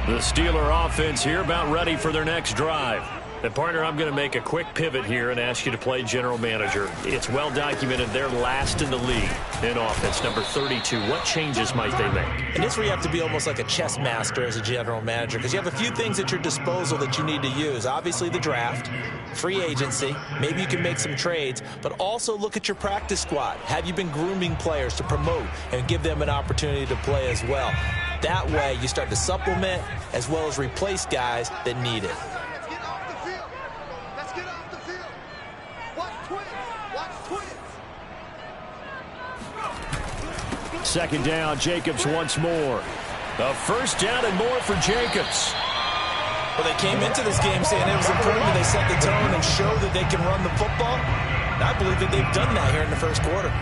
The Steeler offense here about ready for their next drive. And partner, I'm going to make a quick pivot here and ask you to play general manager. It's well documented they're last in the league in offense, number 32. What changes might they make? And this is where you have to be almost like a chess master as a general manager, because you have a few things at your disposal that you need to use. Obviously the draft, free agency, maybe you can make some trades, but also look at your practice squad. Have you been grooming players to promote and give them an opportunity to play as well? That way you start to supplement as well as replace guys that need it. Second down, Jacobs once more. A first down and more for Jacobs. Well, they came into this game saying it was important they set the tone and show that they can run the football. And I believe that they've done that here in the first quarter.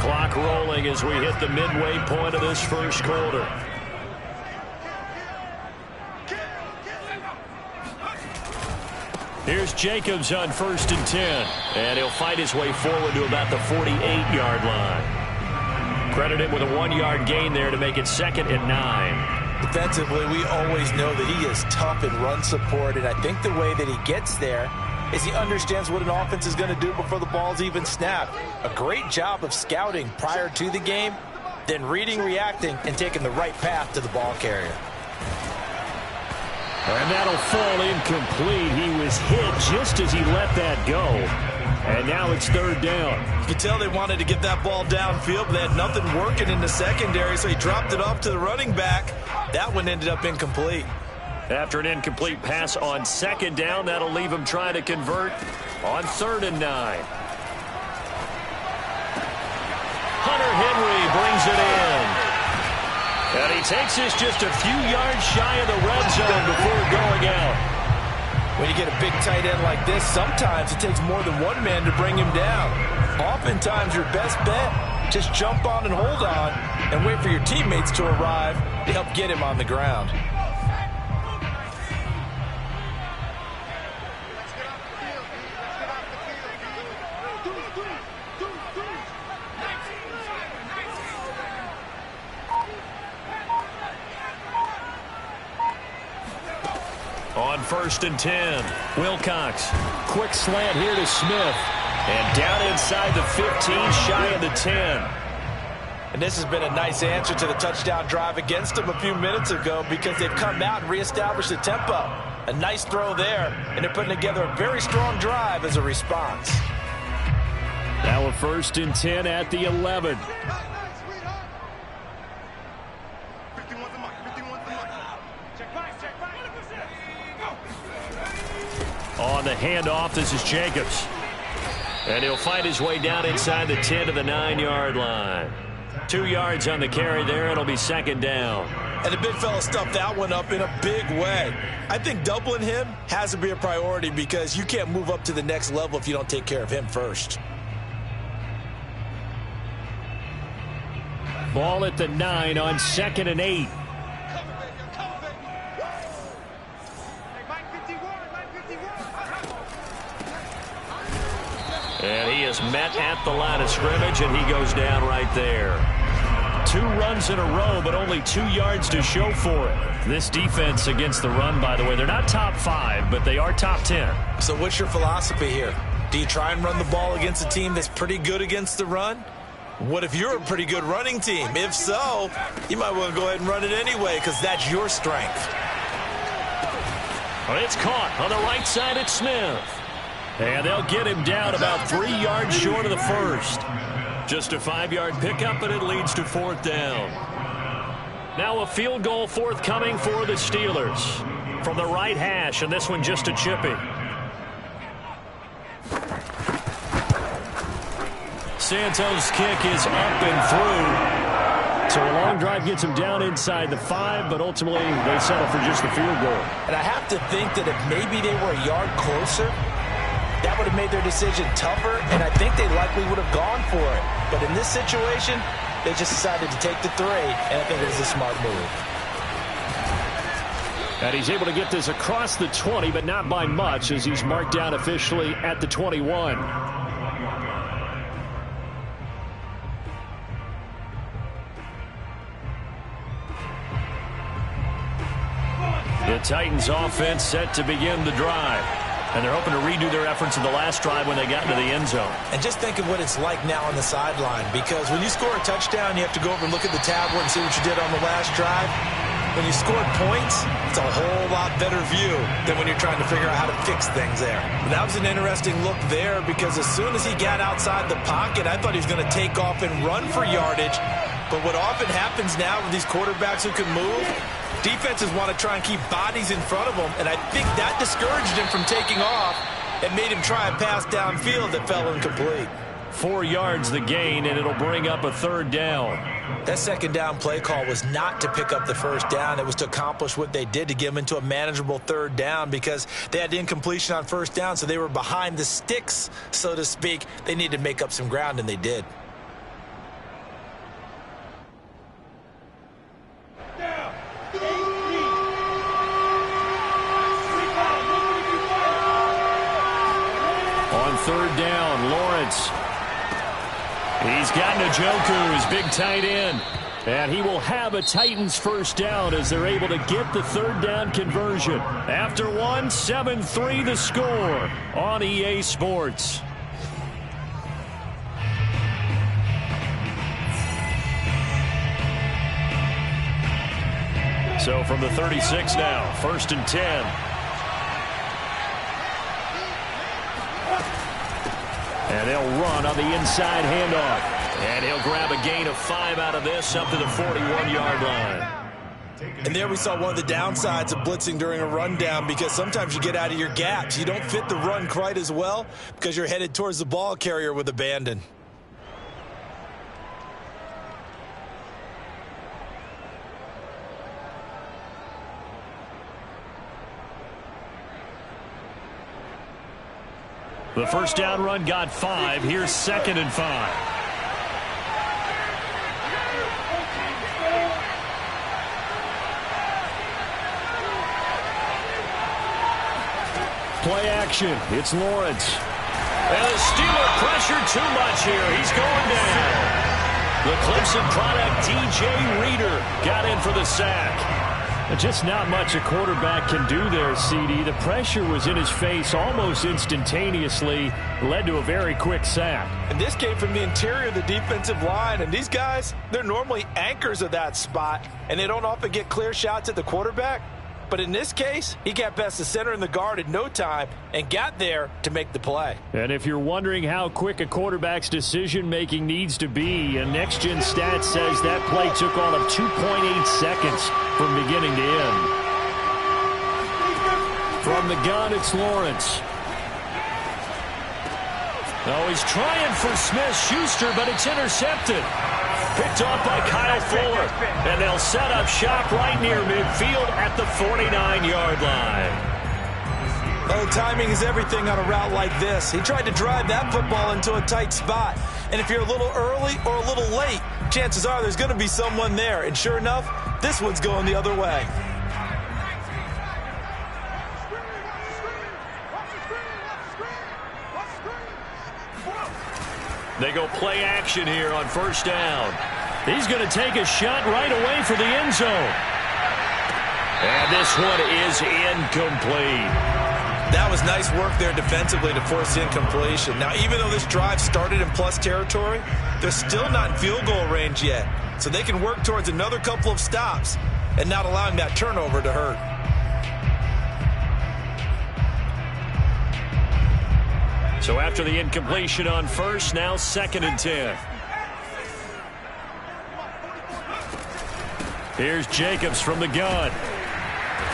Clock rolling as we hit the midway point of this first quarter. Here's Jacobs on 1st and 10. And he'll fight his way forward to about the 48-yard line. Credit him with a 1-yard gain there to make it 2nd and 9. Defensively, we always know that he is tough in run support. And I think the way that he gets there is he understands what an offense is going to do before the ball's even snapped. A great job of scouting prior to the game, then reading, reacting, and taking the right path to the ball carrier. And that'll fall incomplete. He was hit just as he let that go. And now it's 3rd down. You can tell they wanted to get that ball downfield, but they had nothing working in the secondary, so he dropped it off to the running back. That one ended up incomplete. After an incomplete pass on 2nd down, that'll leave him trying to convert on 3rd and 9. Hunter Henry brings it in. And he takes this just a few yards shy of the red zone before going out. When you get a big tight end like this, sometimes it takes more than one man to bring him down. Oftentimes, your best bet, just jump on and hold on and wait for your teammates to arrive to help get him on the ground. On 1st and 10, Wilcox. Quick slant here to Smith. And down inside the 15, shy of the 10. And this has been a nice answer to the touchdown drive against them a few minutes ago because they've come out and reestablished the tempo. A nice throw there, and they're putting together a very strong drive as a response. Now a 1st and 10 at the 11. On the handoff, this is Jacobs. And he'll fight his way down inside the 10 to the 9-yard line. 2 yards on the carry there. It'll be 2nd down. And the big fella stuffed that one up in a big way. I think doubling him has to be a priority because you can't move up to the next level if you don't take care of him first. Ball at the 9 on 2nd and 8. And he is met at the line of scrimmage, and he goes down right there. 2 runs in a row, but only 2 yards to show for it. This defense against the run, by the way, they're not top 5, but they are top 10. So what's your philosophy here? Do you try and run the ball against a team that's pretty good against the run? What if you're a pretty good running team? If so, you might want to go ahead and run it anyway because that's your strength. Well, it's caught on the right side at Smith. And they'll get him down about 3 yards short of the first. Just a 5-yard pickup, and it leads to 4th down. Now a field goal forthcoming for the Steelers. From the right hash, and this one just a chipping. Santos' kick is up and through. So a long drive gets him down inside the 5, but ultimately they settle for just the field goal. And I have to think that if maybe they were a yard closer, that would have made their decision tougher, and I think they likely would have gone for it. But in this situation, they just decided to take the 3, and I think it was a smart move. And he's able to get this across the 20, but not by much, as he's marked down officially at the 21. Titans offense set to begin the drive. And they're hoping to redo their efforts in the last drive when they got into the end zone. And just think of what it's like now on the sideline, because when you score a touchdown, you have to go over and look at the tablet and see what you did on the last drive. When you scored points, it's a whole lot better view than when you're trying to figure out how to fix things there. But that was an interesting look there, because as soon as he got outside the pocket, I thought he was going to take off and run for yardage. But what often happens now with these quarterbacks who can move, defenses want to try and keep bodies in front of them, and I think that discouraged him from taking off and made him try a pass downfield that fell incomplete. 4 yards the gain, and it'll bring up a third down. That second down play call was not to pick up the first down. It was to accomplish what they did, to get them into a manageable third down, because they had incompletion on first down, so they were behind the sticks, so to speak. They needed to make up some ground, and they did. On third down, Lawrence. He's got Njoku, his big tight end. And he will have a Titans first down as they're able to get the third down conversion. After one, 7-3 the score on EA Sports. So from the 36 now, 1st and 10. And they'll run on the inside handoff. And he'll grab a gain of 5 out of this, up to the 41-yard line. And there we saw one of the downsides of blitzing during a rundown, because sometimes you get out of your gaps. You don't fit the run quite as well because you're headed towards the ball carrier with abandon. The first down run got 5. Here's 2nd and 5. Play action. It's Lawrence. And the Steeler pressure too much here. He's going down. The Clemson product, DJ Reader, got in for the sack. Just not much a quarterback can do there, CD. The pressure was in his face almost instantaneously, led to a very quick sack. And this came from the interior of the defensive line, and these guys, they're normally anchors of that spot, and they don't often get clear shots at the quarterback. But in this case, he got past the center and the guard in no time and got there to make the play. And if you're wondering how quick a quarterback's decision-making needs to be, a next-gen stat says that play took all of 2.8 seconds from beginning to end. From the gun, it's Lawrence. Oh, he's trying for Smith-Schuster, but it's intercepted. Picked off by Kyle Fuller. And they'll set up shop right near midfield at the 49-yard line. Oh, timing is everything on a route like this. He tried to drive that football into a tight spot. And if you're a little early or a little late, chances are there's going to be someone there. And sure enough, this one's going the other way. They go play action here on first down. He's going to take a shot right away for the end zone. And this one is incomplete. That was nice work there defensively to force incompletion. Now, even though this drive started in plus territory, they're still not in field goal range yet. So they can work towards another couple of stops and not allowing that turnover to hurt. So after the incompletion on first, now 2nd and 10. Here's Jacobs from the gun.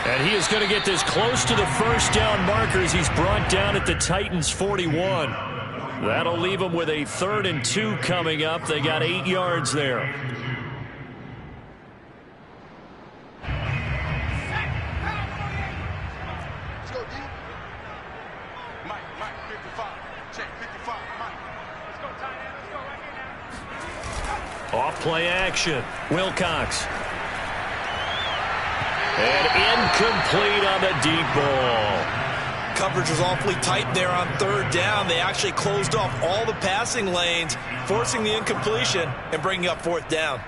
And he is going to get this close to the first down markers. He's brought down at the Titans 41. That'll leave them with a 3rd and 2 coming up. They got 8 yards there. Off play action. Wilcox. And incomplete on the deep ball. Coverage was awfully tight there on 3rd down. They actually closed off all the passing lanes, forcing the incompletion and bringing up 4th down.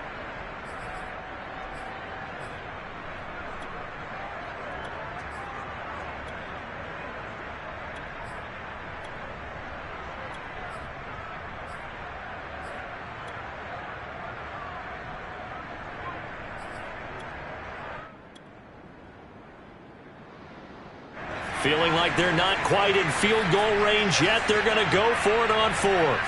Feeling like they're not quite in field goal range yet. They're going to go for it on fourth.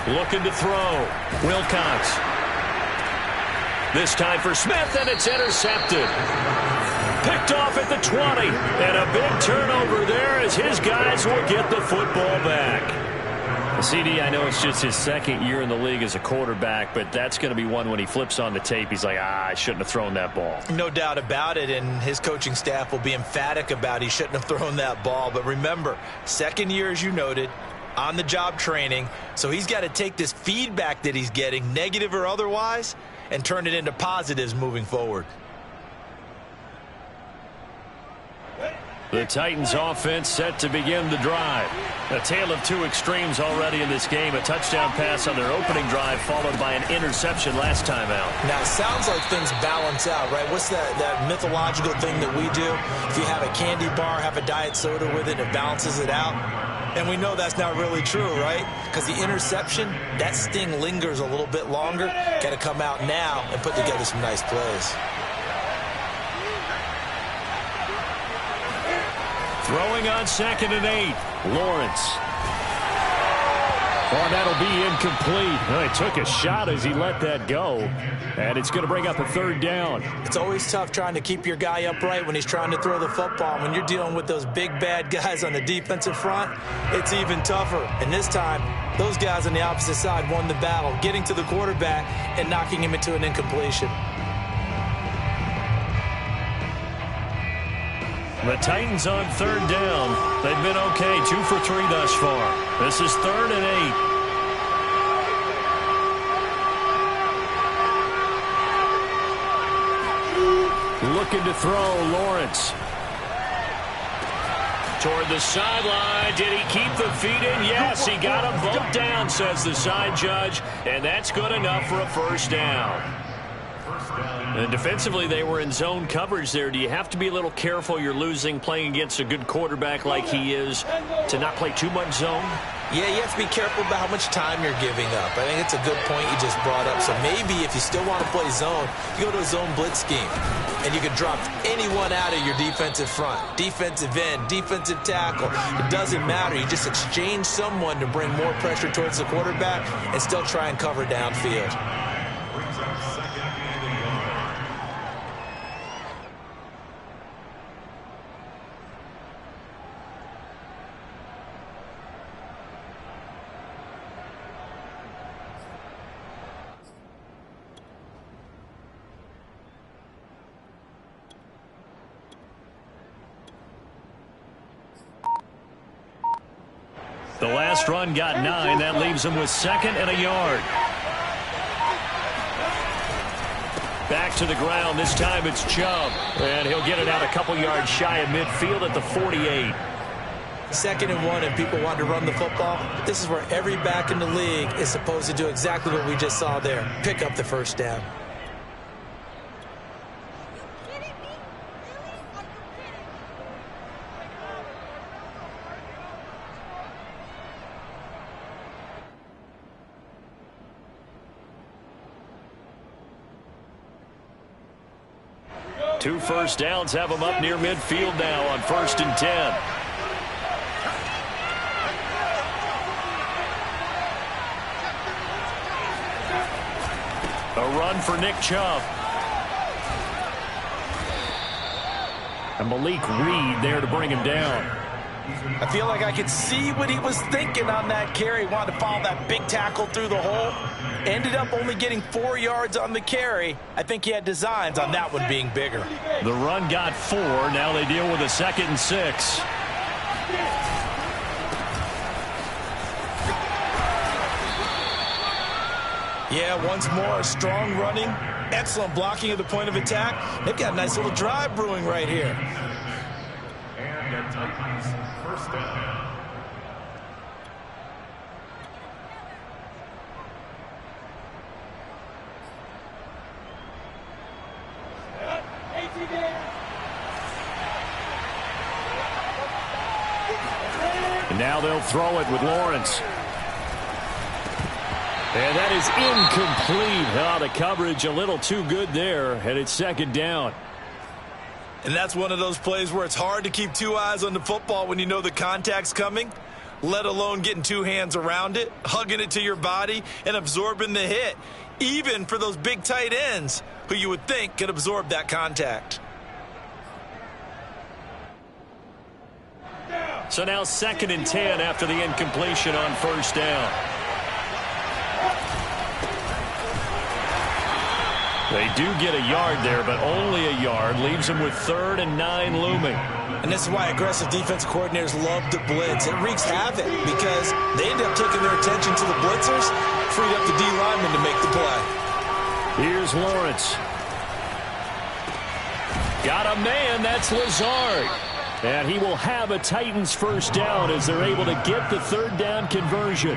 Looking to throw. Wilcox. This time for Smith, and it's intercepted. Picked off at the 20. And a big turnover there as his guys will get the football back. CD, I know it's just his second year in the league as a quarterback, but that's going to be one when he flips on the tape. He's like, I shouldn't have thrown that ball. No doubt about it, and his coaching staff will be emphatic about he shouldn't have thrown that ball. But remember, second year, as you noted, on-the-job training, so he's got to take this feedback that he's getting, negative or otherwise, and turn it into positives moving forward. The Titans offense set to begin the drive. A tale of two extremes already in this game. A touchdown pass on their opening drive followed by an interception last time out. Now, it sounds like things balance out, right? What's that mythological thing that we do? If you have a candy bar, have a diet soda with it, it balances it out. And we know that's not really true, right? Because the interception, that sting lingers a little bit longer. Got to come out now and put together some nice plays. Throwing on 2nd and 8. Lawrence. Oh, that'll be incomplete. Well, he took a shot as he let that go. And it's going to bring up a 3rd down. It's always tough trying to keep your guy upright when he's trying to throw the football. When you're dealing with those big, bad guys on the defensive front, it's even tougher. And this time, those guys on the opposite side won the battle, getting to the quarterback and knocking him into an incompletion. The Titans on 3rd down. They've been okay, 2 for 3 thus far. This is 3rd and 8. Looking to throw, Lawrence. Toward the sideline. Did he keep the feet in? Yes, he got them both down, says the side judge. And that's good enough for a 1st down. And defensively, they were in zone coverage there. Do you have to be a little careful? You're losing playing against a good quarterback like he is to not play too much zone? Yeah, you have to be careful about how much time you're giving up. I think it's a good point you just brought up. So maybe if you still want to play zone, you go to a zone blitz scheme. And you can drop anyone out of your defensive front. Defensive end, defensive tackle. It doesn't matter. You just exchange someone to bring more pressure towards the quarterback and still try and cover downfield. The last run got 9. That leaves him with 2nd and a yard. Back to the ground. This time it's Chubb. And he'll get it out a couple yards shy of midfield at the 48. 2nd and 1 and people want to run the football. This is where every back in the league is supposed to do exactly what we just saw there. Pick up the 1st down. Two 1st downs have them up near midfield now on 1st and 10. A run for Nick Chubb. And Malik Reed there to bring him down. I feel like I could see what he was thinking on that carry. Wanted to follow that big tackle through the hole. Ended up only getting 4 yards on the carry. I think he had designs on that one being bigger. The run got 4. Now they deal with a 2nd and 6. Yeah, once more, strong running. Excellent blocking at the point of attack. They've got a nice little drive brewing right here. And the Titans 1st down. And now they'll throw it with Lawrence. And that is incomplete. Oh, the coverage a little too good there, and it's second down. And that's one of those plays where it's hard to keep two eyes on the football when you know the contact's coming, let alone getting two hands around it, hugging it to your body, and absorbing the hit, even for those big tight ends who you would think could absorb that contact. So now 2nd and 10 after the incompletion on first down. They do get a yard there, but only a yard. Leaves them with 3rd and 9 looming. And this is why aggressive defensive coordinators love to blitz. It wreaks havoc because they end up taking their attention to the blitzers, freed up the D lineman to make the play. Here's Lawrence. Got a man, that's Lazard. And he will have a Titans first down as they're able to get the 3rd down conversion.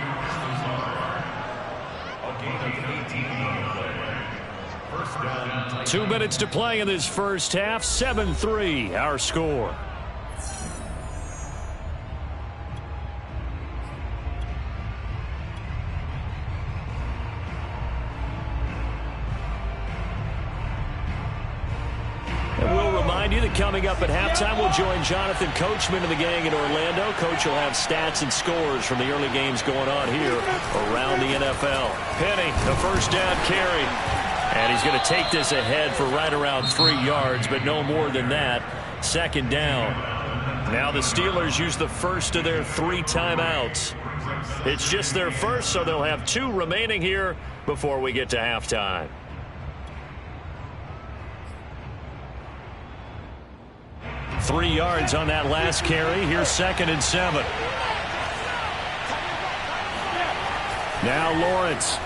2 minutes to play in this first half. 7-3 our score. And we'll remind you that coming up at halftime, we'll join Jonathan Coachman and the gang in Orlando. Coach will have stats and scores from the early games going on here around the NFL. Penny, the first down carry. And he's going to take this ahead for right around 3 yards, but no more than that. 2nd down. Now the Steelers use the first of their 3 timeouts. It's just their first, so they'll have 2 remaining here before we get to halftime. Three yards on that last carry. Here's 2nd and 7. Now Lawrence.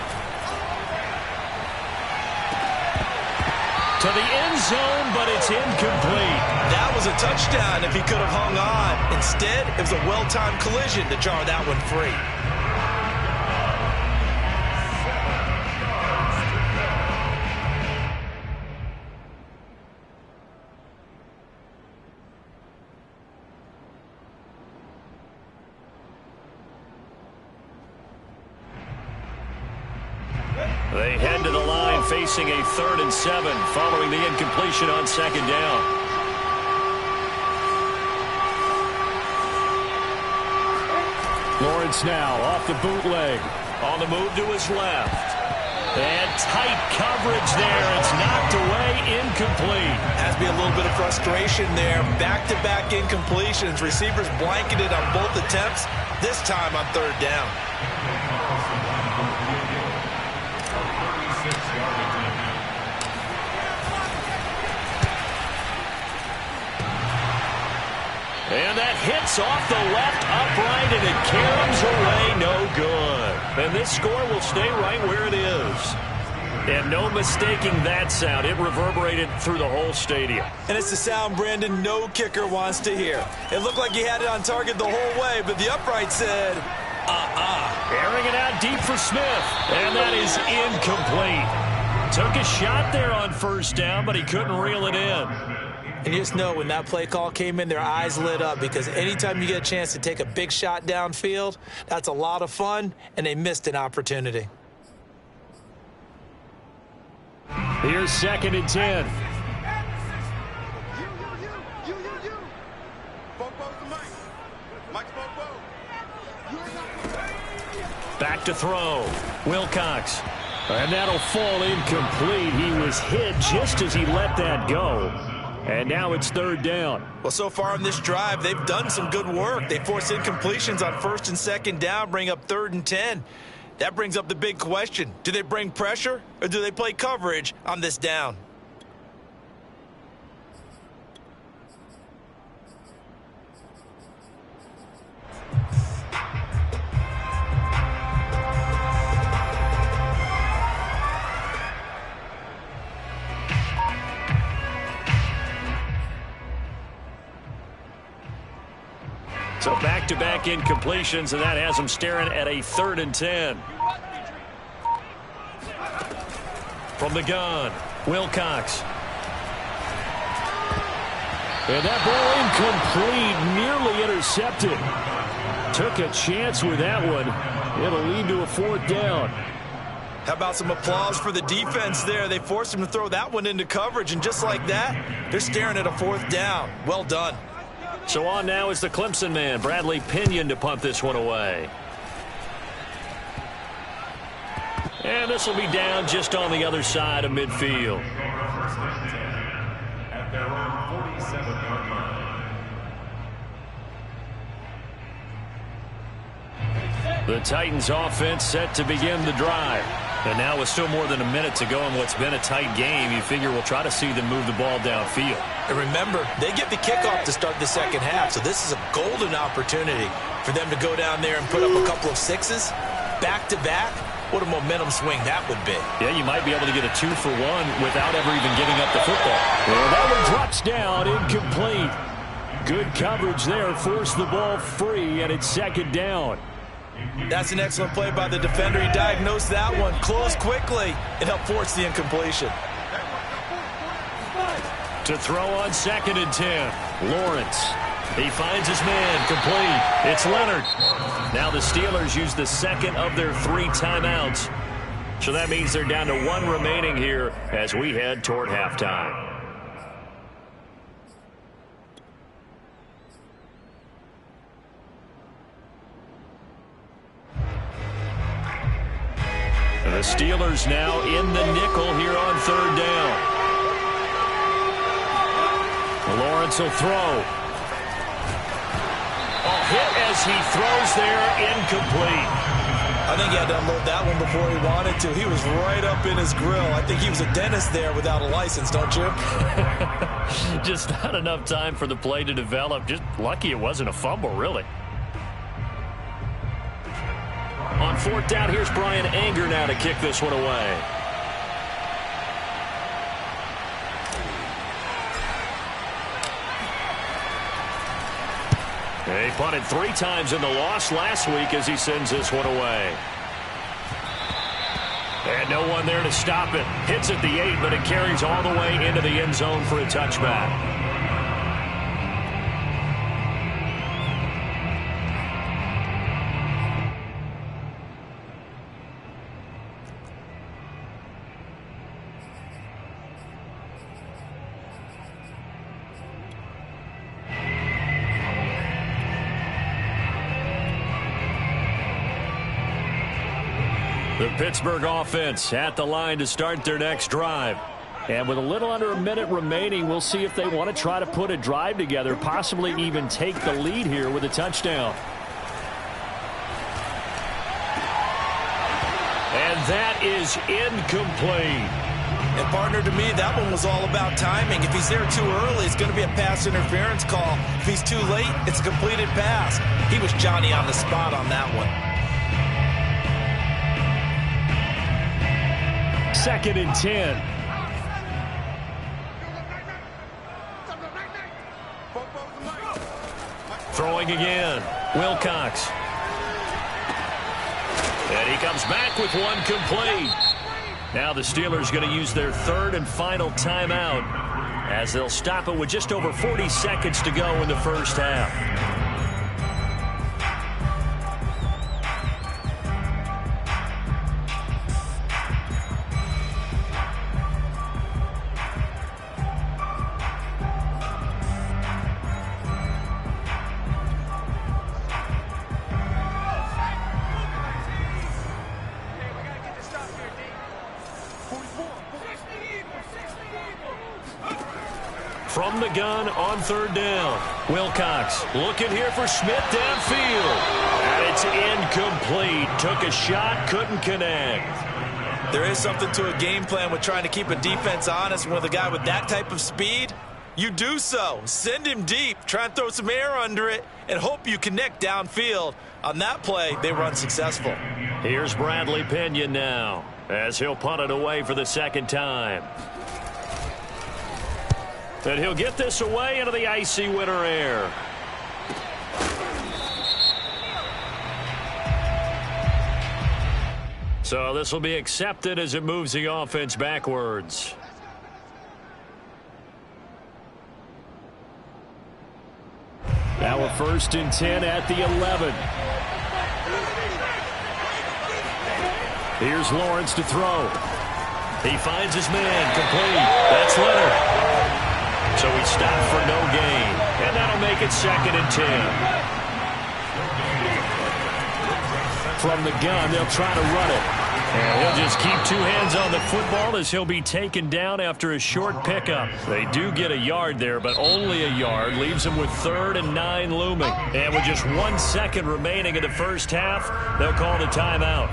To the end zone, but it's incomplete. That was a touchdown if he could have hung on. Instead, it was a well-timed collision to jar that one free. They head to the line facing a 3rd and 7 following the incompletion on 2nd down. Lawrence now off the bootleg. On the move to his left. And tight coverage there. It's knocked away, incomplete. Has to be a little bit of frustration there. Back-to-back incompletions. Receivers blanketed on both attempts, this time on 3rd down. And that hits off the left upright, and it caroms away, no good. And this score will stay right where it is. And no mistaking that sound. It reverberated through the whole stadium. And it's the sound Brandon no kicker wants to hear. It looked like he had it on target the whole way, but the upright said, Airing it out deep for Smith. And that is incomplete. Took a shot there on first down, but he couldn't reel it in. And you just know when that play call came in, their eyes lit up because anytime you get a chance to take a big shot downfield, that's a lot of fun, and they missed an opportunity. Here's 2nd and 10. Back to throw. Wilcox. And that'll fall incomplete. He was hit just as he let that go. And now it's 3rd down. Well, so far on this drive, they've done some good work. They forced incompletions on 1st and 2nd down, bring up 3rd and 10. That brings up the big question. Do they bring pressure or do they play coverage on this down? So back-to-back incompletions, and that has them staring at a 3rd and 10. From the gun, Wilcox. And that ball incomplete, nearly intercepted. Took a chance with that one. It'll lead to a 4th down. How about some applause for the defense there? They forced him to throw that one into coverage, and just like that, they're staring at a 4th down. Well done. So on now is the Clemson man, Bradley Pinion, to punt this one away. And this will be down just on the other side of midfield. At their own 47-yard line. The Titans offense set to begin the drive. And now with still more than a minute to go in what's been a tight game, you figure we'll try to see them move the ball downfield. And remember, they get the kickoff to start the second half, so this is a golden opportunity for them to go down there and put up a couple of 6s back-to-back. What a momentum swing that would be. Yeah, you might be able to get a 2-for-1 without ever even giving up the football. Well, that one drops down, incomplete. Good coverage there, forced the ball free, and it's second down. That's an excellent play by the defender. He diagnosed that one, closed quickly, and helped force the incompletion. To throw on 2nd and 10, Lawrence. He finds his man, complete. It's Leonard. Now the Steelers use the second of their 3 timeouts. So that means they're down to 1 remaining here as we head toward halftime. And the Steelers now in the nickel here on 3rd down. Lawrence will throw. Hit as he throws there, incomplete. I think he had to unload that one before he wanted to. He was right up in his grill. I think he was a dentist there without a license, don't you? Just not enough time for the play to develop. Just lucky it wasn't a fumble, really. On 4th down, here's Brian Anger now to kick this one away. He punted 3 times in the loss last week as he sends this one away. And no one there to stop it. Hits at the 8, but it carries all the way into the end zone for a touchback. The Pittsburgh offense at the line to start their next drive. And with a little under a minute remaining, we'll see if they want to try to put a drive together, possibly even take the lead here with a touchdown. And that is incomplete. And partner, to me, that one was all about timing. If he's there too early, it's going to be a pass interference call. If he's too late, it's a completed pass. He was Johnny on the spot on that one. 2nd and 10. Throwing again. Wilcox. And he comes back with one complete. Now the Steelers going to use their 3rd and final timeout as they'll stop it with just over 40 seconds to go in the first half. From the gun on 3rd down. Wilcox looking here for Smith downfield. And it's incomplete. Took a shot, couldn't connect. There is something to a game plan with trying to keep a defense honest. With a guy with that type of speed, you do so. Send him deep, try and throw some air under it, and hope you connect downfield. On that play, they were unsuccessful. Here's Bradley Pinion now as he'll punt it away for the 2nd time. And he'll get this away into the icy winter air. So this will be accepted as it moves the offense backwards. Now a 1st and 10 at the 11. Here's Lawrence to throw. He finds his man, complete. That's Leonard. So he stopped for no gain, and that'll make it 2nd and 10. From the gun, they'll try to run it. And he'll just keep 2 hands on the football as he'll be taken down after a short pickup. They do get a yard there, but only a yard. Leaves them with 3rd and 9 looming. And with just 1 second remaining in the first half, they'll call the timeout.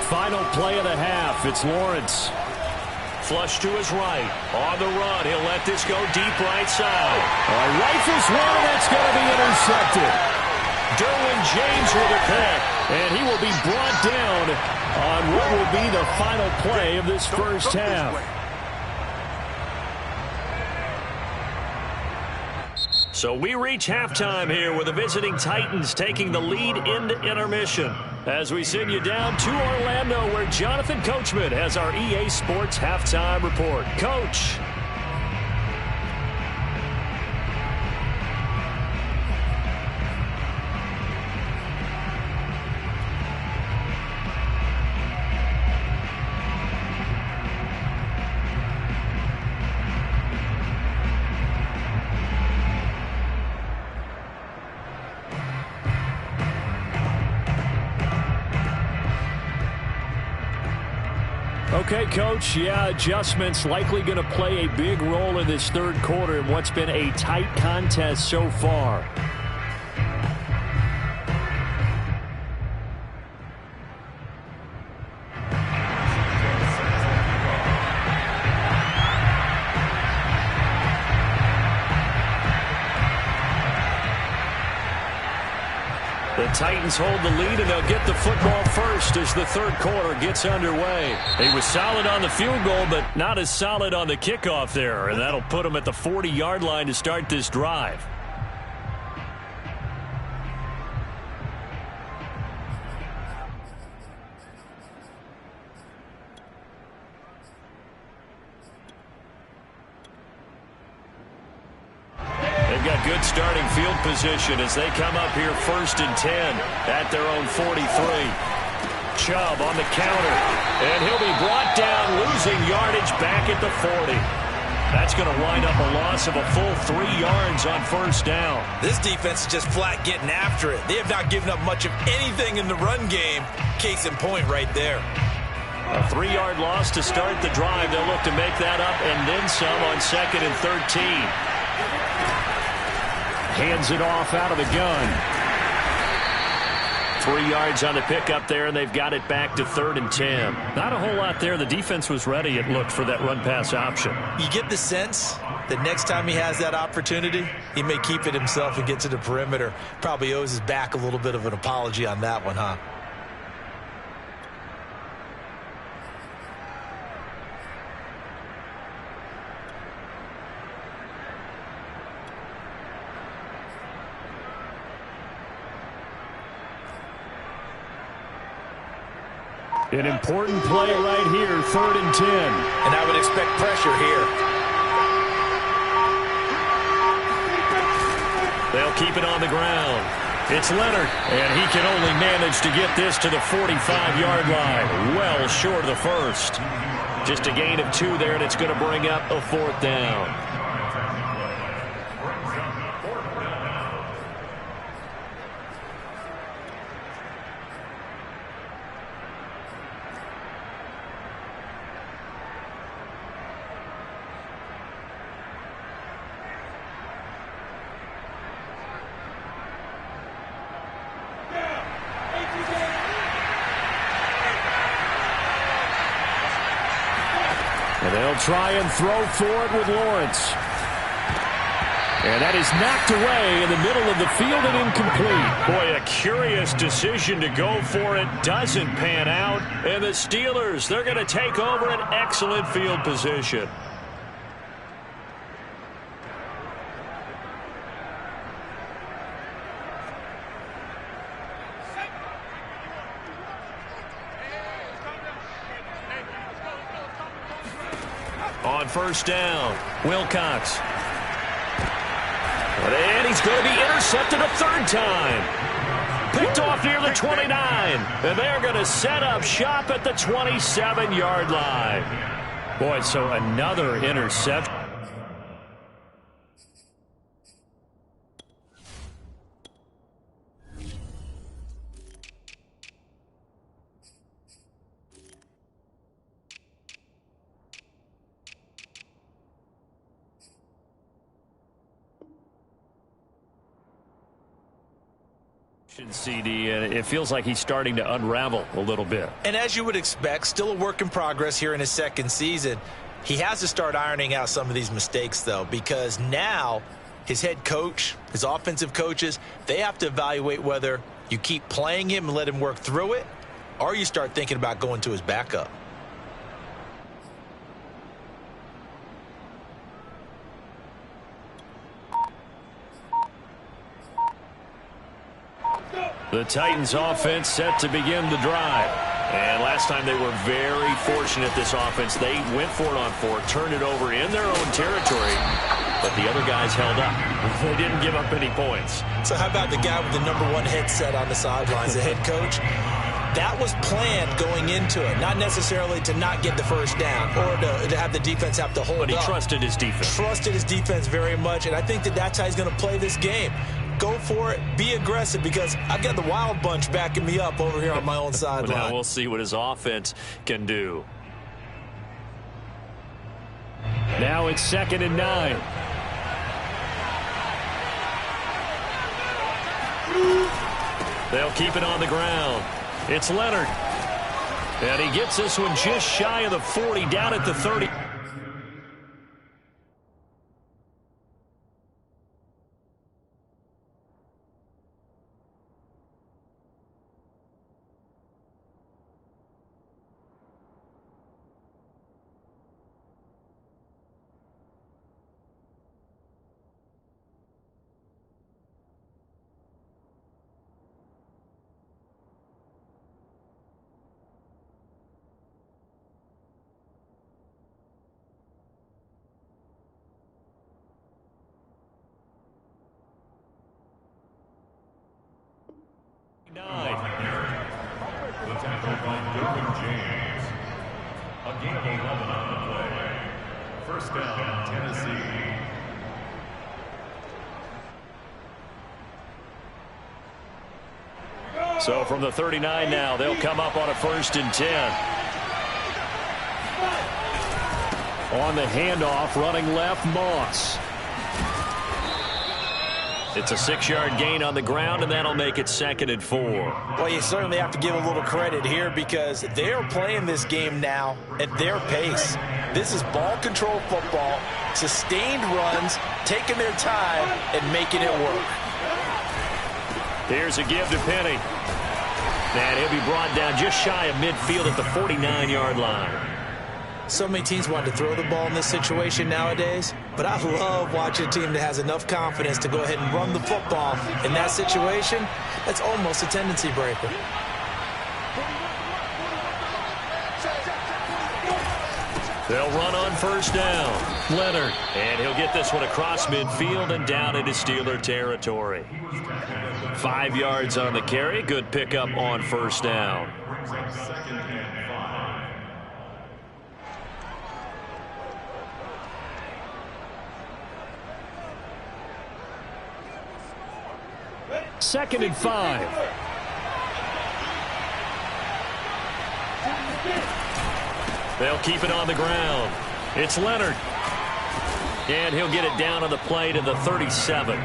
Final play of the half. It's Lawrence. Flush to his right. On the run. He'll let this go deep right side. Rifles one, and that's going to be intercepted. Derwin James with a pick. And he will be brought down on what will be the final play of this first half. So we reach halftime here with the visiting Titans taking the lead into intermission. As we send you down to Orlando, where Jonathan Coachman has our EA Sports halftime report. Coach. Okay, Coach, adjustments likely going to play a big role in this third quarter in what's been a tight contest so far. The Titans hold the lead, and they'll get the football first as the third quarter gets underway. He was solid on the field goal, but not as solid on the kickoff there, and that'll put him at the 40-yard line to start this drive. Got good starting field position as they come up here 1st and 10 at their own 43. Chubb on the counter, and he'll be brought down, losing yardage back at the 40. That's going to wind up a loss of a full 3 yards on 1st down. This defense is just flat getting after it. They have not given up much of anything in the run game. Case in point right there. A 3-yard loss to start the drive. They'll look to make that up and then some on 2nd and 13. Hands it off out of the gun. 3 yards on the pickup there, and they've got it back to 3rd and 10. Not a whole lot there. The defense was ready, it looked, for that run-pass option. You get the sense that next time he has that opportunity, he may keep it himself and get to the perimeter. Probably owes his back a little bit of an apology on that one, huh? An important play right here, 3rd and 10. And I would expect pressure here. They'll keep it on the ground. It's Leonard, and he can only manage to get this to the 45-yard line. Well short of the first. Just a gain of 2 there, and it's going to bring up a 4th down. And they'll try and throw for it with Lawrence. And that is knocked away in the middle of the field and incomplete. Boy, a curious decision to go for it. Doesn't pan out. And the Steelers, they're going to take over an excellent field position. On first down, Wilcox. And he's going to be intercepted a third time. Picked off near the 29. And they're going to set up shop at the 27-yard line. Boy, so another interception. CD, and it feels like he's starting to unravel a little bit. And as you would expect, still a work in progress here in his second season. He has to start ironing out some of these mistakes, though, because now his head coach, his offensive coaches, they have to evaluate whether you keep playing him and let him work through it, or you start thinking about going to his backup. The Titans offense set to begin the drive. And last time they were very fortunate, this offense. They went for it on fourth, turned it over in their own territory, but the other guys held up. They didn't give up any points. So how about the guy with the #1 headset on the sidelines, the head coach? That was planned going into it, not necessarily to not get the first down or to have the defense have to hold up. But he trusted his defense. Trusted his defense very much, and I think that's how he's going to play this game. Go for it, be aggressive, because I've got the Wild Bunch backing me up over here on my own sideline. Now we'll see what his offense can do. Now it's 2nd and 9. They'll keep it on the ground. It's Leonard. And he gets this one just shy of the 40, down at the 30. The tackle by Derwin James. A gain of 11 on the play. First down, Tennessee. So from the 39 now, they'll come up on a 1st and 10. On the handoff, running left, Moss. It's a 6-yard gain on the ground, and that'll make it 2nd and 4. Well, you certainly have to give a little credit here because they're playing this game now at their pace. This is ball control football, sustained runs, taking their time, and making it work. Here's a give to Penny. And he'll be brought down just shy of midfield at the 49-yard line. So many teams want to throw the ball in this situation nowadays, but I love watching a team that has enough confidence to go ahead and run the football. In that situation, that's almost a tendency breaker. They'll run on 1st down. Leonard. And he'll get this one across midfield and down into Steeler territory. 5 yards on the carry. Good pickup on 1st down. Second and 5. They'll keep it on the ground. It's Leonard. And he'll get it down on the play to the 37.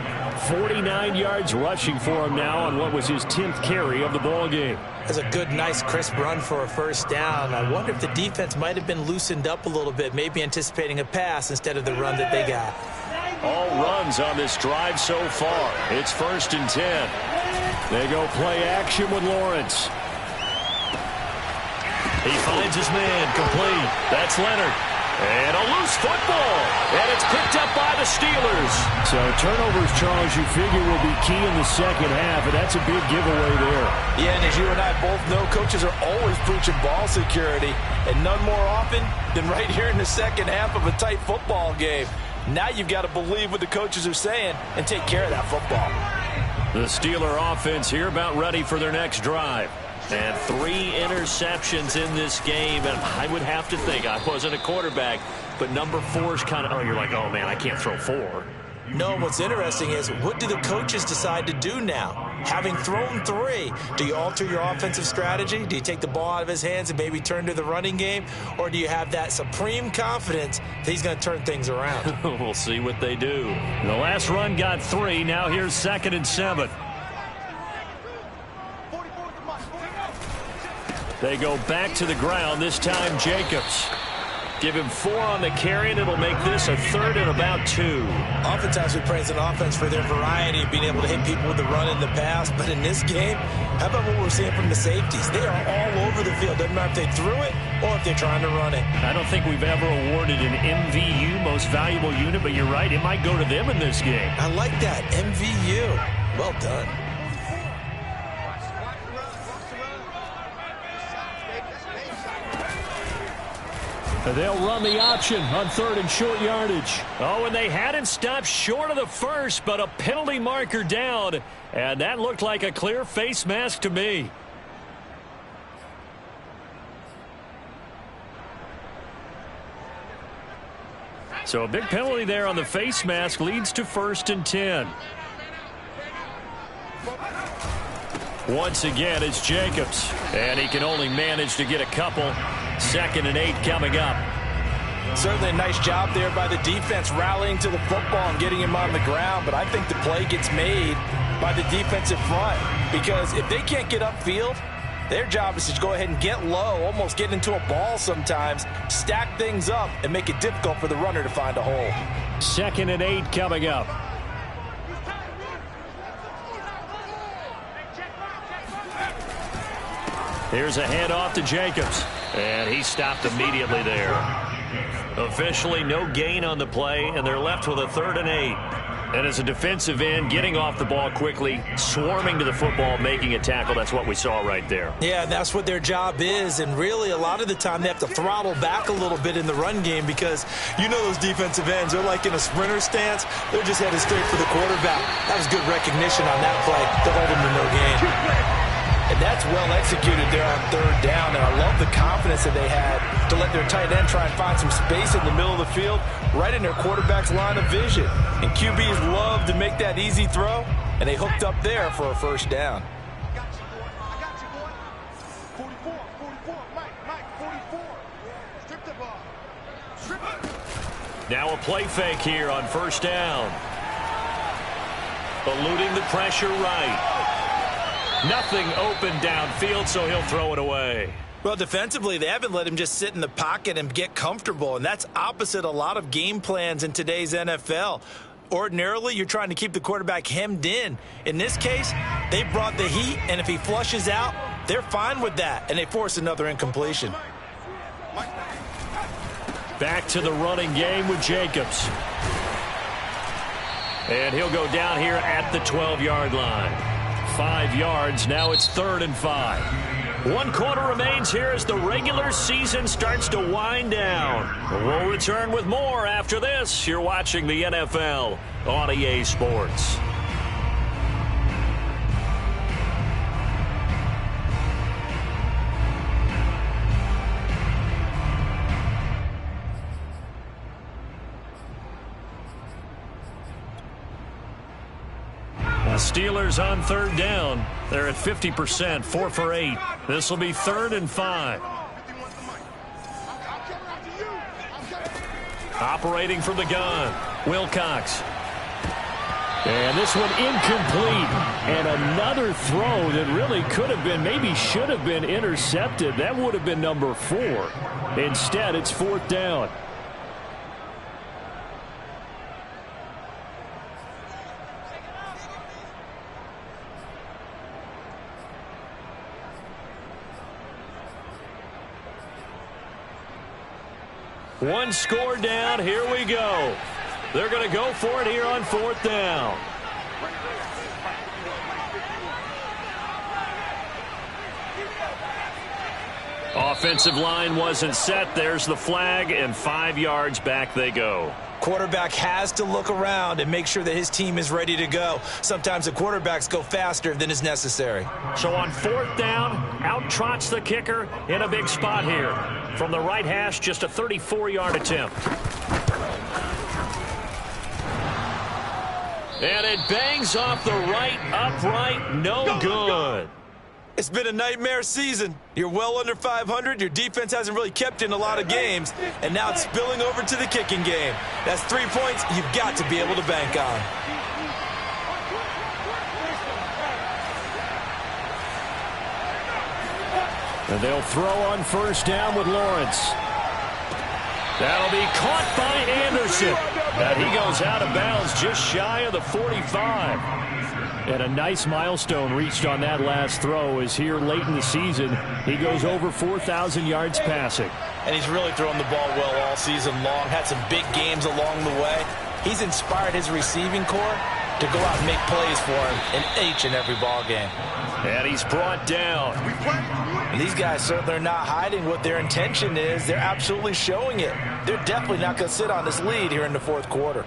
49 yards rushing for him now on what was his 10th carry of the ball game. That's a good, nice, crisp run for a 1st down. I wonder if the defense might have been loosened up a little bit, maybe anticipating a pass instead of the run that they got. All runs on this drive so far. It's 1st and 10. They go play action with Lawrence. He finds his man, complete. That's Leonard. And a loose football. And it's picked up by the Steelers. So turnovers, Charles, you figure will be key in the second half, and that's a big giveaway there. Yeah, and as you and I both know, coaches are always preaching ball security, and none more often than right here in the second half of a tight football game. Now you've got to believe what the coaches are saying and take care of that football. The Steeler offense here about ready for their next drive. And 3 interceptions in this game, and I would have to think, I wasn't a quarterback, but number 4 is kind of, you're like, oh man, I can't throw 4. No, what's interesting is, what do the coaches decide to do now? Having thrown 3, do you alter your offensive strategy? Do you take the ball out of his hands and maybe turn to the running game? Or do you have that supreme confidence that he's going to turn things around? We'll see what they do. The last run got 3. Now here's 2nd and 7. They go back to the ground, this time Jacobs. Give him 4 on the carry, and it'll make this a 3rd and about 2. Oftentimes we praise an offense for their variety of being able to hit people with the run in the pass, but in this game, how about what we're seeing from the safeties? They are all over the field. Doesn't matter if they threw it or if they're trying to run it. I don't think we've ever awarded an MVU, most valuable unit, but you're right, it might go to them in this game. I like that, MVU. Well done. They'll run the option on 3rd and short yardage. Oh, and they hadn't stopped short of the first, but a penalty marker down. And that looked like a clear face mask to me. So a big penalty there on the face mask leads to 1st and 10. Once again, it's Jacobs. And he can only manage to get a couple. 2nd and 8 coming up. Certainly a nice job there by the defense rallying to the football and getting him on the ground. But I think the play gets made by the defensive front. Because if they can't get upfield, their job is to go ahead and get low, almost get into a ball sometimes, stack things up, and make it difficult for the runner to find a hole. 2nd and 8 coming up. Here's a handoff to Jacobs. And he stopped immediately there. Officially no gain on the play, and they're left with a 3rd and 8. And as a defensive end, getting off the ball quickly, swarming to the football, making a tackle, that's what we saw right there. Yeah, that's what their job is, and really a lot of the time they have to throttle back a little bit in the run game because you know those defensive ends, they're like in a sprinter stance, they're just headed straight for the quarterback. That was good recognition on that play to hold him to no gain. And that's well executed there on 3rd down. And I love the confidence that they had to let their tight end try and find some space in the middle of the field, right in their quarterback's line of vision. And QBs love to make that easy throw, and they hooked up there for a 1st down. Now a play fake here on 1st down. Eluding the pressure right. Nothing open downfield, so he'll throw it away. Well, defensively, they haven't let him just sit in the pocket and get comfortable, and that's opposite a lot of game plans in today's NFL. Ordinarily, you're trying to keep the quarterback hemmed in. In this case, they brought the heat, and if he flushes out, they're fine with that, and they force another incompletion. Back to the running game with Jacobs. And he'll go down here at the 12-yard line. 5 yards. Now it's 3rd and 5. 1 quarter remains here as the regular season starts to wind down. We'll return with more after this. You're watching the NFL on EA Sports. The Steelers on 3rd down. They're at 50%, 4 for 8. This will be 3rd and 5. Operating from the gun, Wilcox. And this one incomplete. And another throw that really could have been, maybe should have been intercepted. That would have been number 4. Instead, it's 4th down. One score down. Here we go. They're going to go for it here on 4th down. Offensive line wasn't set. There's the flag, and 5 yards back they go. Quarterback has to look around and make sure that his team is ready to go. Sometimes the quarterbacks go faster than is necessary. So on 4th down, out trots the kicker in a big spot here. From the right hash, just a 34-yard attempt. And it bangs off the right upright. No good. It's been a nightmare season. You're well under 500. Your defense hasn't really kept in a lot of games. And now it's spilling over to the kicking game. That's 3 points you've got to be able to bank on. And they'll throw on 1st down with Lawrence. That'll be caught by Anderson. And he goes out of bounds just shy of the 45. And a nice milestone reached on that last throw is here late in the season. He goes over 4,000 yards passing. And he's really thrown the ball well all season long. Had some big games along the way. He's inspired his receiving corps to go out and make plays for him in each and every ball game. And he's brought down. And these guys certainly are not hiding what their intention is. They're absolutely showing it. They're definitely not going to sit on this lead here in the 4th quarter.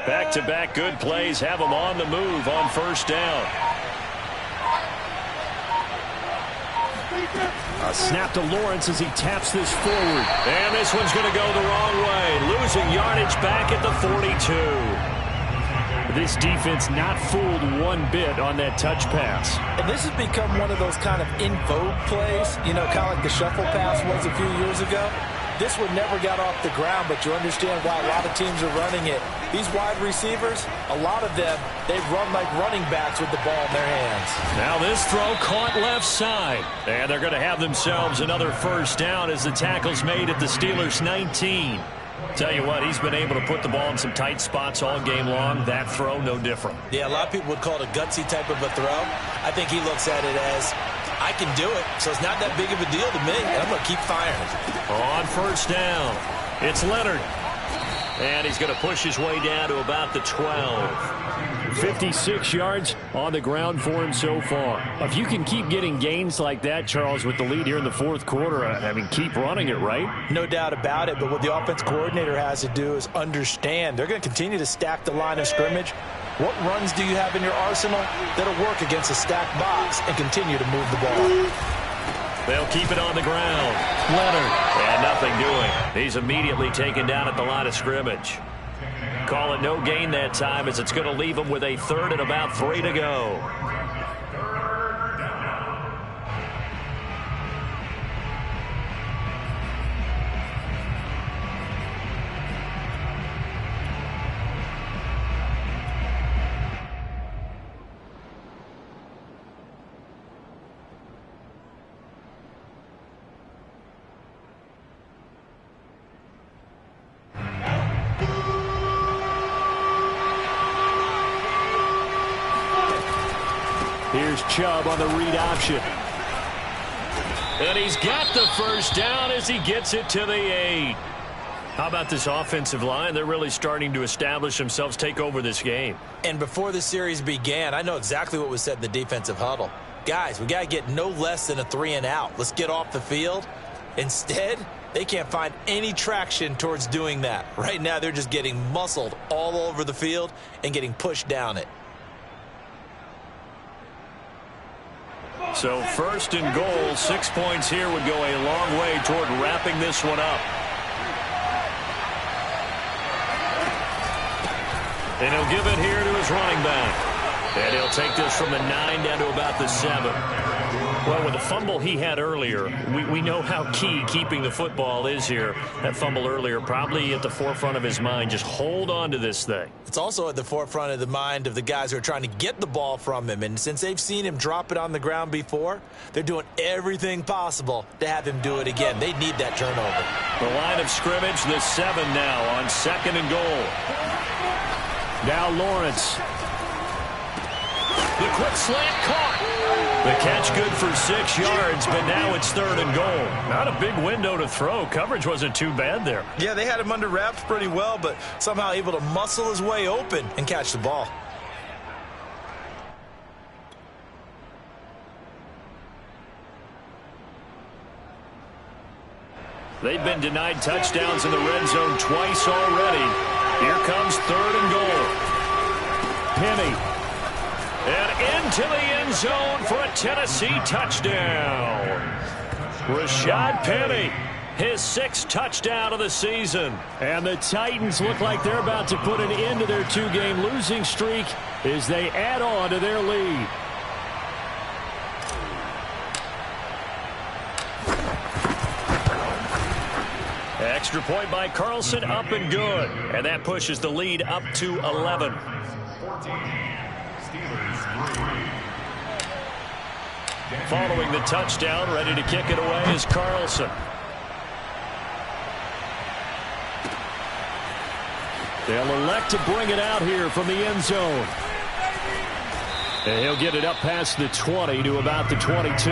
Back-to-back good plays have them on the move on 1st down. A snap to Lawrence as he taps this forward. And this one's going to go the wrong way. Losing yardage back at the 42. This defense not fooled one bit on that touch pass. And this has become one of those kind of in vogue plays, you know, kind of like the shuffle pass was a few years ago. This one never got off the ground, but you understand why a lot of teams are running it. These wide receivers, a lot of them, they run like running backs with the ball in their hands. Now this throw caught left side. And they're going to have themselves another 1st down as the tackle's made at the Steelers' 19. Tell you what, he's been able to put the ball in some tight spots all game long. That throw, no different. Yeah, a lot of people would call it a gutsy type of a throw. I think he looks at it as, I can do it, so it's not that big of a deal to me, and I'm going to keep firing. On 1st down, it's Leonard. And he's going to push his way down to about the 12. 56 yards on the ground for him so far. If you can keep getting gains like that, Charles, with the lead here in the 4th quarter, I mean, keep running it, right? No doubt about it, but what the offense coordinator has to do is understand. They're going to continue to stack the line of scrimmage. What runs do you have in your arsenal that'll work against a stacked box and continue to move the ball? They'll keep it on the ground. Leonard. And nothing doing. He's immediately taken down at the line of scrimmage. Call it no gain that time as it's going to leave him with a 3rd and about 3 to go. Here's Chubb on the read option. And he's got the 1st down as he gets it to the 8. How about this offensive line? They're really starting to establish themselves, take over this game. And before the series began, I know exactly what was said in the defensive huddle. Guys, we got to get no less than a 3 and out. Let's get off the field. Instead, they can't find any traction towards doing that. Right now, they're just getting muscled all over the field and getting pushed down it. So 1st and goal, 6 points here would go a long way toward wrapping this one up. And he'll give it here to his running back. And he'll take this from the 9 down to about the 7. Well, with the fumble he had earlier, we know how key keeping the football is here. That fumble earlier probably at the forefront of his mind. Just hold on to this thing. It's also at the forefront of the mind of the guys who are trying to get the ball from him. And since they've seen him drop it on the ground before, they're doing everything possible to have him do it again. They need that turnover. The line of scrimmage, the 7 now on 2nd and goal. Now Lawrence. The quick slant caught. The catch good for 6 yards, but now it's 3rd and goal. Not a big window to throw. Coverage wasn't too bad there. Yeah, they had him under wraps pretty well, but somehow able to muscle his way open and catch the ball. They've been denied touchdowns in the red zone twice already. Here comes 3rd and goal. Penny. And into the end zone for a Tennessee touchdown. Rashad Penny, his 6th touchdown of the season. And the Titans look like they're about to put an end to their 2-game losing streak as they add on to their lead. Extra point by Carlson, up and good. And that pushes the lead up to 11. 14. Steelers 3. Following the touchdown, ready to kick it away is Carlson. They'll elect to bring it out here from the end zone. And he'll get it up past the 20 to about the 22.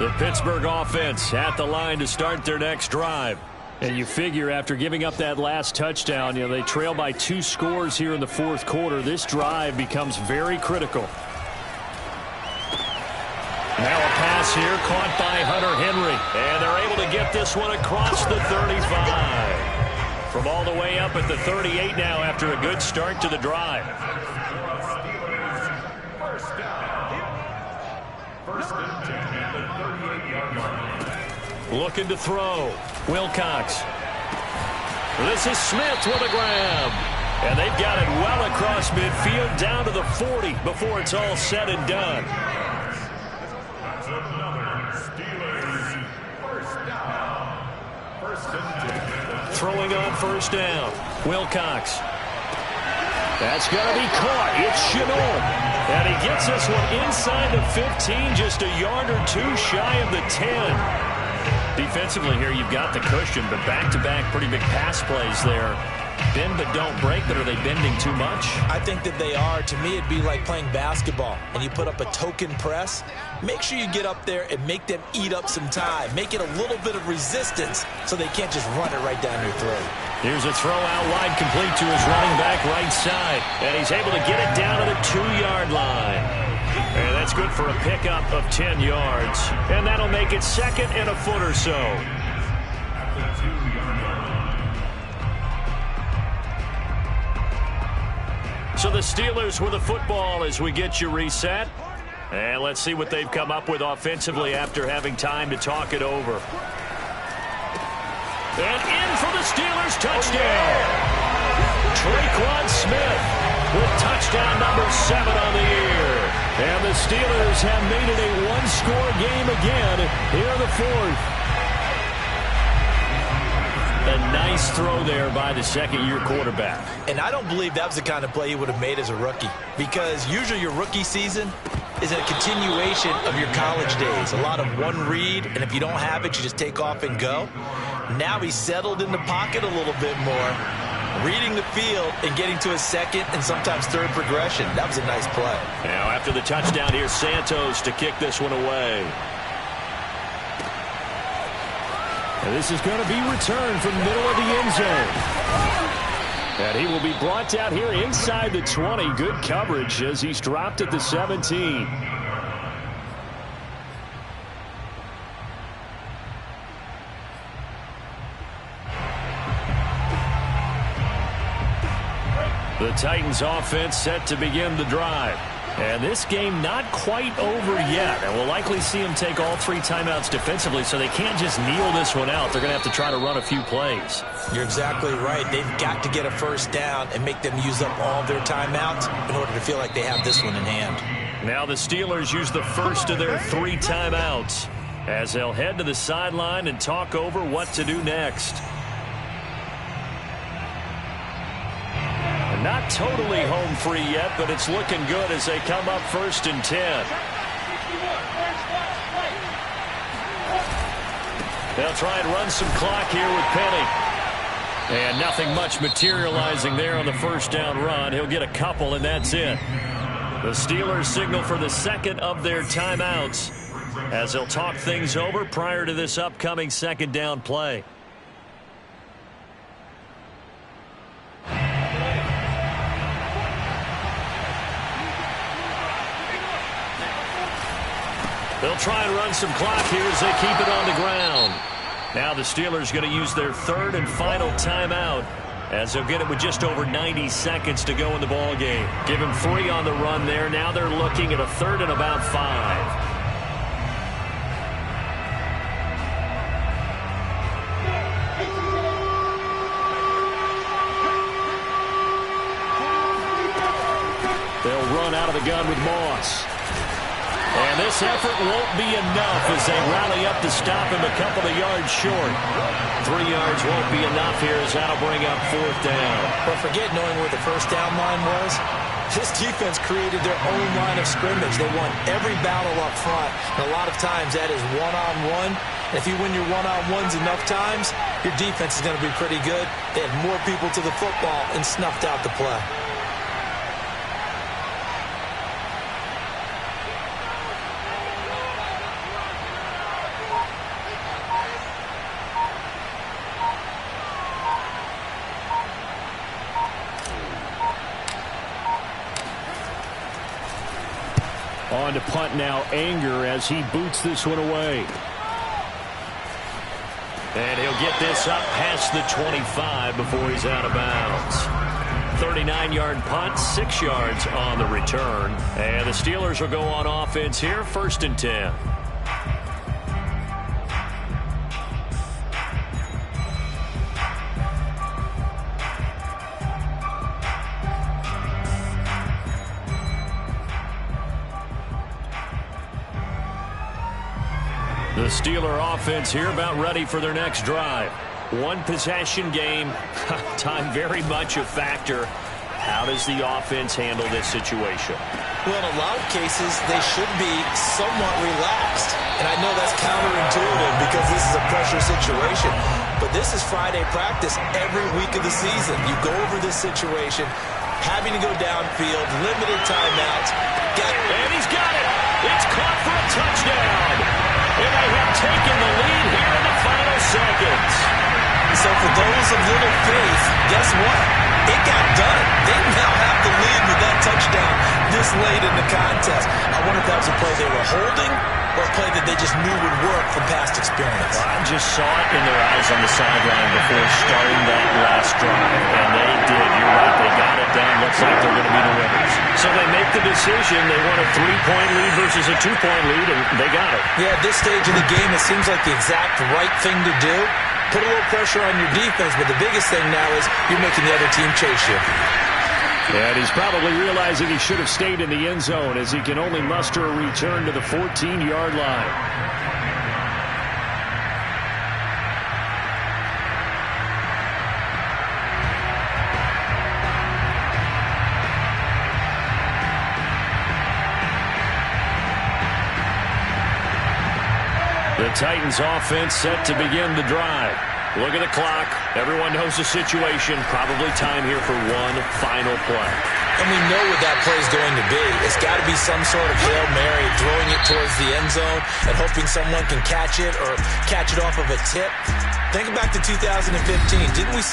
The Pittsburgh offense at the line to start their next drive. And you figure after giving up that last touchdown, they trail by 2 scores here in the 4th quarter. This drive becomes very critical. Now a pass here caught by Hunter Henry. And they're able to get this one across the 35. From all the way up at the 38 now after a good start to the drive. First and 10 at the 38-yard line. Looking to throw. Wilcox. This is Smith with a grab. And they've got it well across midfield down to the 40 before it's all said and done. That's another Steelers first down. First and 10. Throwing on first down. Wilcox. That's going to be caught. It's Shenault. And he gets this one inside the 15, just a yard or 2 shy of the 10. Defensively here, you've got the cushion, but back-to-back pretty big pass plays there. Bend but don't break, but are they bending too much? I think that they are. To me, it'd be like playing basketball, and you put up a token press. Make sure you get up there and make them eat up some time. Make it a little bit of resistance so they can't just run it right down your throat. Here's a throw out wide, complete to his running back right side. And he's able to get it down to the 2-yard line. And that's good for a pickup of 10 yards. And that'll make it 2nd and a foot or so. At the 2-yard line. So the Steelers with the football as we get you reset. And let's see what they've come up with offensively after having time to talk it over. And in for the Steelers touchdown. Tre'Quan Smith with touchdown number 7 on the year. And the Steelers have made it a 1-score game again here in the 4th. A nice throw there by the 2nd-year quarterback. And I don't believe that was the kind of play he would have made as a rookie, because usually your rookie season is a continuation of your college days. A lot of one read, and if you don't have it, you just take off and go. Now he's settled in the pocket a little bit more, reading the field and getting to his 2nd and sometimes 3rd progression. That was a nice play. Now after the touchdown, here's Santos to kick this one away. And this is going to be returned from the middle of the end zone. And he will be brought down here inside the 20. Good coverage as he's dropped at the 17. The Titans offense set to begin the drive. And this game not quite over yet. And we'll likely see them take all 3 timeouts defensively, so they can't just kneel this one out. They're going to have to try to run a few plays. You're exactly right. They've got to get a first down and make them use up all their timeouts in order to feel like they have this one in hand. Now the Steelers use the first of their 3 timeouts as they'll head to the sideline and talk over what to do next. Not totally home free yet, but it's looking good as they come up 1st and 10. They'll try and run some clock here with Penny. And nothing much materializing there on the first down run. He'll get a couple, and that's it. The Steelers signal for the second of their timeouts as they'll talk things over prior to this upcoming second down play. They'll try and run some clock here as they keep it on the ground. Now the Steelers going to use their 3rd and final timeout as they'll get it with just over 90 seconds to go in the ball game. Give him 3 on the run there. Now they're looking at a 3rd and about 5. They'll run out of the gun with Moss. And this effort won't be enough as they rally up to stop him a couple of yards short. 3 yards won't be enough here as that'll bring up 4th down. But forget knowing where the first down line was. This defense created their own line of scrimmage. They won every battle up front. And a lot of times that is one-on-one. And if you win your one-on-ones enough times, your defense is going to be pretty good. They had more people to the football and snuffed out the play. On to punt now, Anger, as he boots this one away. And he'll get this up past the 25 before he's out of bounds. 39-yard punt, 6 yards on the return. And the Steelers will go on offense here, 1st and 10. The Steeler offense here about ready for their next drive. 1 possession game. Time very much a factor. How does the offense handle this situation? Well, in a lot of cases, they should be somewhat relaxed. And I know that's counterintuitive because this is a pressure situation. But this is Friday practice every week of the season. You go over this situation, having to go downfield, limited timeouts. And he's got it. It's caught for a touchdown. And they have taken the lead here in the final seconds. So for those of little faith, guess what? It got done. They now have the lead with that touchdown this late in the contest. I wonder if that was a play they were holding or a play that they just knew would work from past experience. Well, I just saw it in their eyes on the sideline before starting that last drive. And they did. You're right. They got it done. Looks like they're going to be the winners. So they make the decision. They want a 3-point lead versus a 2-point lead, and they got it. Yeah, at this stage of the game, it seems like the exact right thing to do. Put a little pressure on your defense, but the biggest thing now is you're making the other team chase you. And he's probably realizing he should have stayed in the end zone as he can only muster a return to the 14-yard line. The Titans offense set to begin the drive. Look at the clock. Everyone knows the situation. Probably time here for one final play. And we know what that play is going to be. It's got to be some sort of Hail Mary, throwing it towards the end zone and hoping someone can catch it or catch it off of a tip. Think back to 2015. Didn't we